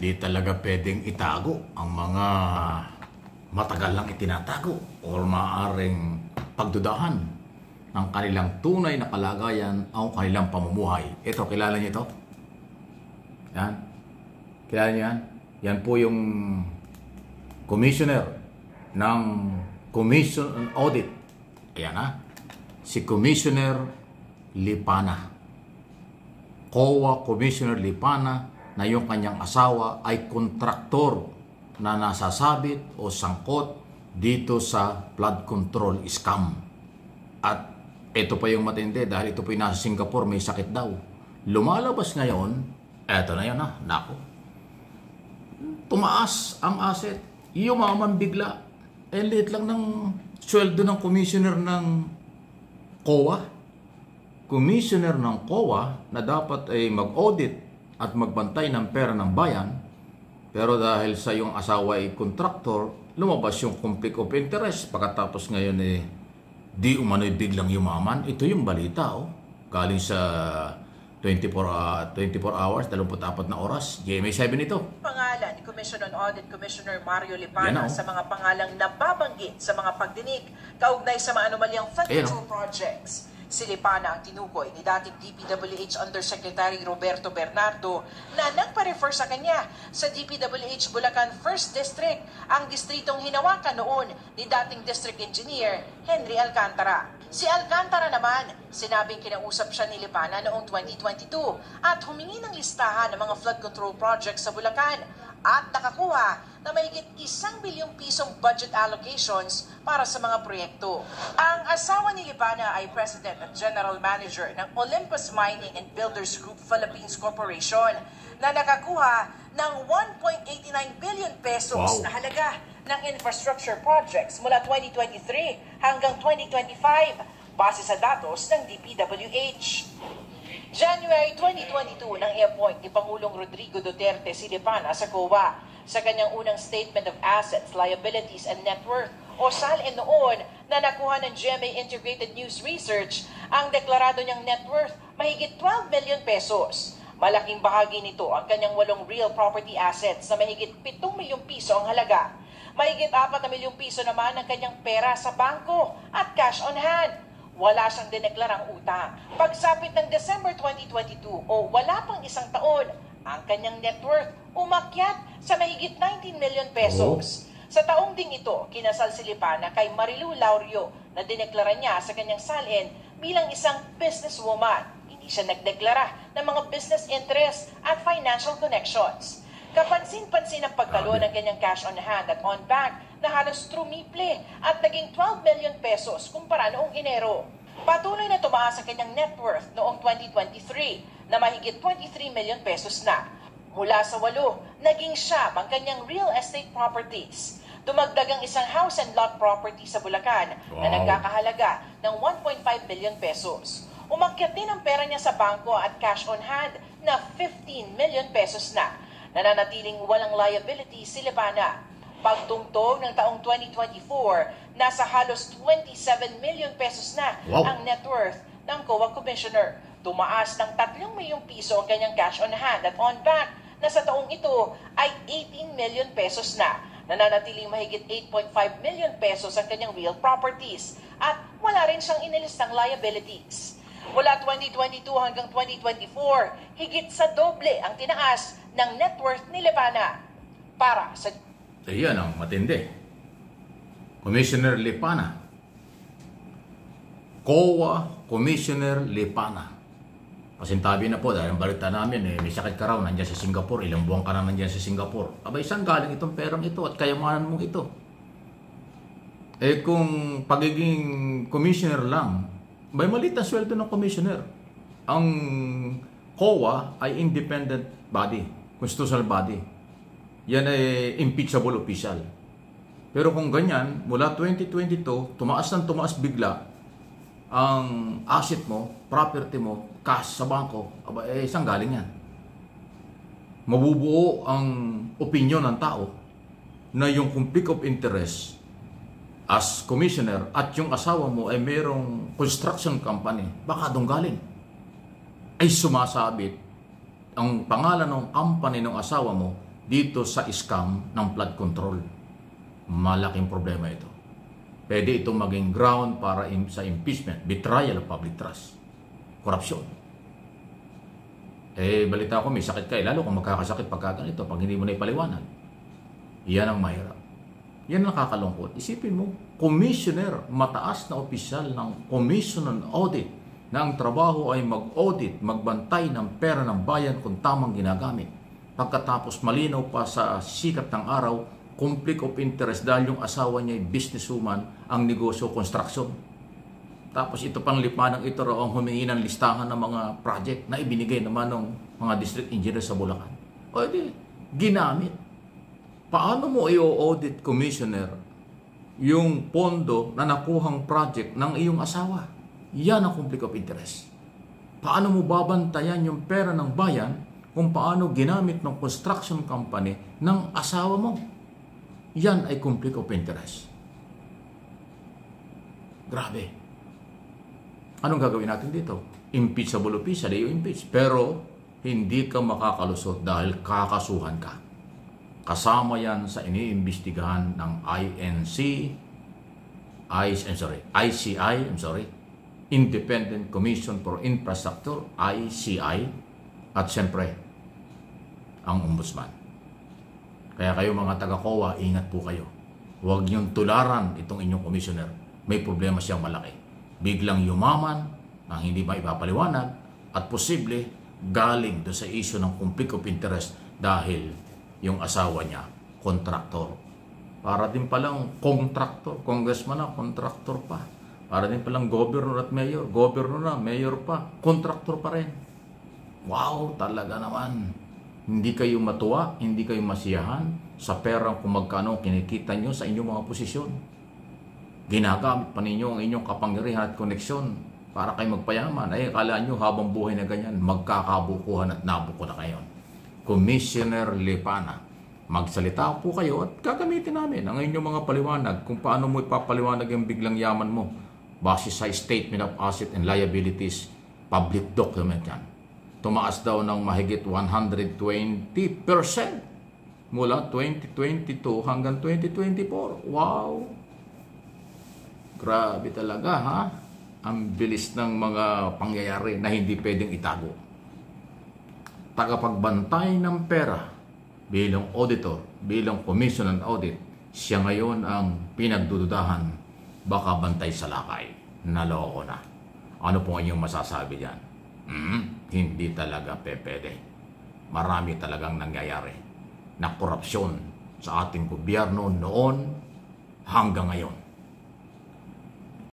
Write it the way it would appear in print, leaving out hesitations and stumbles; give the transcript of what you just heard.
Di talaga pwedeng itago ang mga matagal lang itinatago o maaaring pagdudahan ng kanilang tunay na kalagayan o kanilang pamumuhay. Ito, kilala niyo ito? Yan. Kilala niyo yan? Yan po yung commissioner ng Commission on Audit. Ayan ha. Si Commissioner Lipana. COA Commissioner Lipana na yung kanyang asawa ay kontraktor na nasasabit o sangkot dito sa flood control scam. At ito pa yung matindi dahil ito po yung nasa Singapore, may sakit daw. Lumalabas ngayon, eto na yan ha, nako. Tumaas ang asset, yumaman bigla. Liit lang ng sweldo ng commissioner ng COA. Commissioner ng COA na dapat ay mag-audit at magbantay ng pera ng bayan, pero dahil sa yung asawa ay contractor, lumabas yung conflict of interest. Pagkatapos ngayon di umano'y biglang yumaman. Ito yung balita, galing sa 24 hours, 24 na oras, GMA7 ito. Pangalan ni Commission on Audit Commissioner Mario Lipana sa mga pangalang nababanggit sa mga pagdinig kaugnay sa mga anomalyang flood control projects. Si Lipana ang tinukoy ni dating DPWH Undersecretary Roberto Bernardo na nagpa-refer sa kanya sa DPWH Bulacan 1st District, ang distritong hinawakan noon ni dating District Engineer Henry Alcantara. Si Alcantara naman, sinabing kinausap siya ni Lipana noong 2022 at humingi ng listahan ng mga flood control projects sa Bulacan at nakakuha na mahigit 1 bilyong pisong budget allocations para sa mga proyekto. Ang asawa ni Lipana ay President at General Manager ng Olympus Mining and Builders Group Philippines Corporation na nakakuha ng 1.89 billion pesos na halaga ng infrastructure projects mula 2023 hanggang 2025 base sa datos ng DPWH. January 2022 nang i-appoint ni Pangulong Rodrigo Duterte si Lipana sa COA. Sa kanyang unang Statement of Assets, Liabilities and Net Worth o SALN noon na nakuha ng GMA Integrated News Research, ang deklarado niyang net worth mahigit 12 million pesos. Malaking bahagi nito ang kanyang 8 real property assets na mahigit 7 milyong piso ang halaga. Mahigit 4 na milyong piso naman ang kanyang pera sa bangko at cash on hand. Wala siyang dineklarang utang. Pagsapit ng December 2022 o wala pang isang taon, ang kanyang net worth umakyat sa mahigit 19 million pesos. Sa taong ding ito, kinasal si Lipana kay Marilu Laurio na dineklara niya sa kanyang salin bilang isang businesswoman. Hindi siya nagdeklara ng mga business interests at financial connections. Kapansin-pansin ang pagkalo ng kanyang cash on hand at on bank na halos trumiple at naging 12 million pesos kumpara noong Enero. Patuloy na tumaas ang kanyang net worth noong 2023 na mahigit 23 million pesos na. Mula sa 8, naging 7 ang kanyang real estate properties. Dumagdag ang isang house and lot property sa Bulacan na nagkakahalaga ng 1.5 billion pesos. Umakyat din ang pera niya sa bangko at cash on hand na 15 million pesos na. Nananatiling walang liability si Lipana. Pagtungtong ng taong 2024, nasa halos 27 million pesos na ang net worth ng COA Commissioner. Tumaas ng 3 milyong piso ang kanyang cash on hand at on bank na sa taong ito ay 18 million pesos na. Nananatiling mahigit 8.5 million pesos ang kanyang real properties at wala rin siyang inilistang liabilities. Mula 2022 hanggang 2024, higit sa doble ang tinaas ng net worth ni Lipana. Para sa... Ayan ang matindi. Commissioner Lipana. COA Commissioner Lipana. Pasintabi na po dahil ang balita namin, may sakit ka raw, nandiyan sa Singapore, ilang buwan ka na nandiyan sa Singapore. Abay, saan galing itong perang ito at kayamanan mong ito? Kung pagiging commissioner lang, may maliit na sweldo ng commissioner. Ang COA ay independent body, constitutional body. Yan ay impeachable official. Pero kung ganyan, mula 2022, tumaas bigla ang asset mo, property mo, cash sa bangko, saan galing yan? Mabubuo ang opinion ng tao na yung conflict of interest as commissioner at yung asawa mo ay mayroong construction company, baka doon galing. Ay sumasabit ang pangalan ng company ng asawa mo dito sa scam ng flood control. Malaking problema ito. Pwede itong maging ground para sa impeachment, betrayal of public trust, korupsyon. Balita ko may sakit ka, lalo kung magkakasakit pagka ganito, pag hindi mo na ipaliwanag. Yan ang mahirap. Yan ang nakakalungkot. Isipin mo, commissioner, mataas na opisyal ng Commission on Audit, na ang trabaho ay mag-audit, magbantay ng pera ng bayan kung tamang ginagamit. Pagkatapos malinaw pa sa sikat ng araw, conflict of interest dahil yung asawa niya ay businesswoman, ang negosyo, construction. Tapos ito pang lipanang ito raw ang humingi ng listahan ng mga project na ibinigay naman ng mga district engineer sa Bulacan. O di, ginamit. Paano mo i-audit, commissioner, yung pondo na nakuhang project ng iyong asawa? Yan ang conflict of interest. Paano mo babantayan yung pera ng bayan kung paano ginamit ng construction company ng asawa mo? Yan ay conflict of interest. Grabe. Anong gagawin natin dito? Impeachable official, i-impeach. Pero hindi ka makakalusot dahil kakasuhan ka. Kasama yan sa iniimbestigahan ng ICI, Independent Commission for Infrastructure, ICI, at siyempre, ang Ombudsman. Kaya kayo mga taga-COA, ingat po kayo. Huwag niyong tularan itong inyong commissioner. May problema siyang malaki. Biglang yumaman na hindi ba ipapaliwanag at posible galing do sa issue ng conflict of interest dahil yung asawa niya, kontraktor. Para din palang kontraktor, congressman na, kontraktor pa. Para din palang governor at mayor, governor na, mayor pa, kontraktor pa rin. Wow, talaga naman. Hindi kayo matuwa, hindi kayo masiyahan sa perang kung magkano kinikita nyo sa inyong mga posisyon. Ginagamit pa ninyo ang inyong kapangyarihan at koneksyon para kayo magpayaman. Akala nyo habang buhay na ganyan, magkakabukuhan at nabuko na kayo. Commissioner Lipana, magsalita po kayo at gagamitin namin ang inyong mga paliwanag kung paano mo ipapaliwanag yung biglang yaman mo base sa Statement of Asset and Liabilities, public document yan. Tumaas daw ng mahigit 120% mula 2022 hanggang 2024. Wow! Grabe talaga, ha? Ang bilis ng mga pangyayari na hindi pwedeng itago. Tagapagbantay ng pera bilang auditor, bilang Commission on Audit, siya ngayon ang pinagdududahan, baka bantay sa lakay. Naloko na. Ano po ang inyong masasabi dyan? Hindi talaga pwede. Marami talagang nangyayari na korupsyon sa ating gobyerno noon hanggang ngayon.